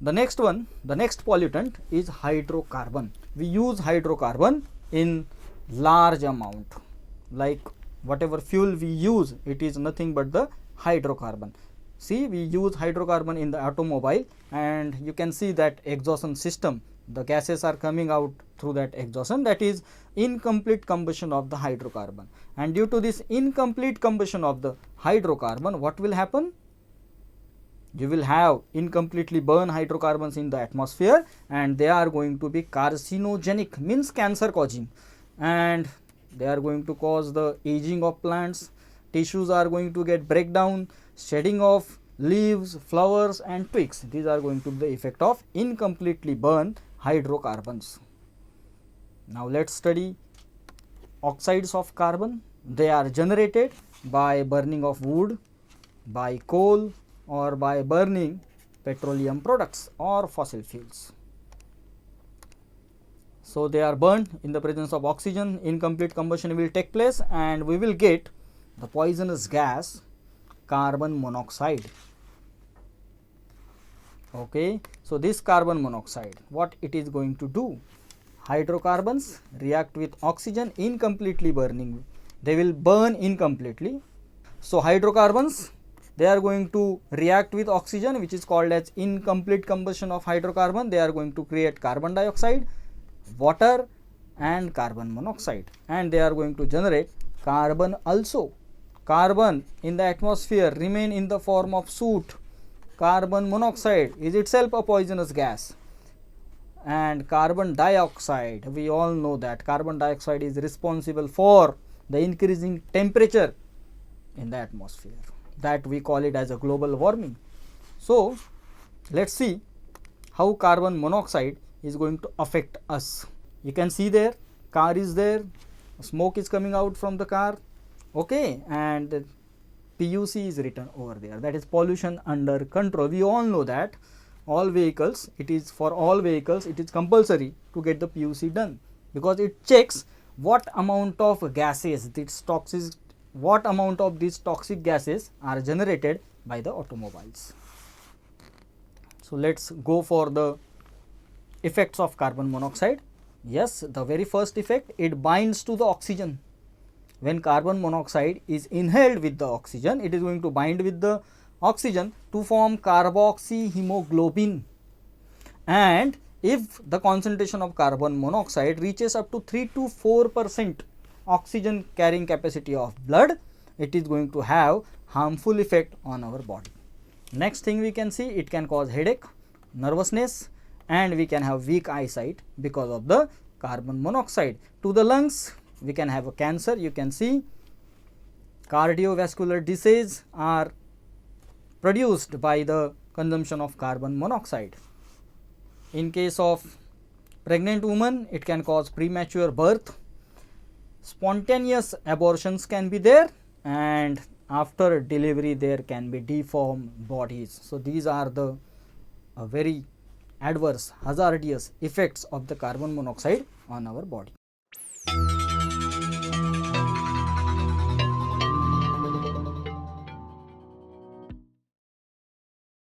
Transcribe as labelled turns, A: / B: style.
A: The next one, the next pollutant is hydrocarbon. We use hydrocarbon in large amount, like whatever fuel we use, it is nothing but the hydrocarbon. See, we use hydrocarbon in the automobile, and you can see that exhaust system, the gases are coming out through that exhaust, that is incomplete combustion of the hydrocarbon. And due to this incomplete combustion of the hydrocarbon, what will happen? You will have incompletely burned hydrocarbons in the atmosphere, and they are going to be carcinogenic, means cancer causing, and they are going to cause the aging of plants, tissues are going to get breakdown, shedding of leaves, flowers and twigs. These are going to be the effect of incompletely burned hydrocarbons. Now let's study oxides of carbon. They are generated by burning of wood, by coal, or by burning petroleum products or fossil fuels. So they are burned in the presence of oxygen, incomplete combustion will take place, and we will get the poisonous gas carbon monoxide. Okay, so this carbon monoxide, what it is going to do? Hydrocarbons react with oxygen, incompletely burning, they will burn incompletely. So hydrocarbons, they are going to react with oxygen, which is called as incomplete combustion of hydrocarbon. They are going to create carbon dioxide, water and carbon monoxide, and they are going to generate carbon also. Carbon in the atmosphere remain in the form of soot. Carbon monoxide is itself a poisonous gas. And carbon dioxide, we all know that carbon dioxide is responsible for the increasing temperature in the atmosphere, that we call it as a global warming. So let's see how carbon monoxide is going to affect us. You can see there, car is there, smoke is coming out from the car, okay, and PUC is written over there, that is pollution under control. We all know that all vehicles, it is for all vehicles, it is compulsory to get the PUC done, because it checks what amount of gases, this toxic, what amount of these toxic gases are generated by the automobiles. So let's go for the effects of carbon monoxide. Yes, the very first effect, it binds to the oxygen. When carbon monoxide is inhaled with the oxygen, it is going to bind with the oxygen to form carboxyhemoglobin. And if the concentration of carbon monoxide reaches up to 3 to 4% oxygen carrying capacity of blood, it is going to have harmful effect on our body. Next thing we can see, it can cause headache, nervousness, and we can have weak eyesight because of the carbon monoxide. To the lungs, we can have a cancer. You can see cardiovascular disease are produced by the consumption of carbon monoxide. In case of pregnant woman, it can cause premature birth, spontaneous abortions can be there, and after delivery there can be deformed bodies. So these are the very adverse hazardous effects of the carbon monoxide on our body.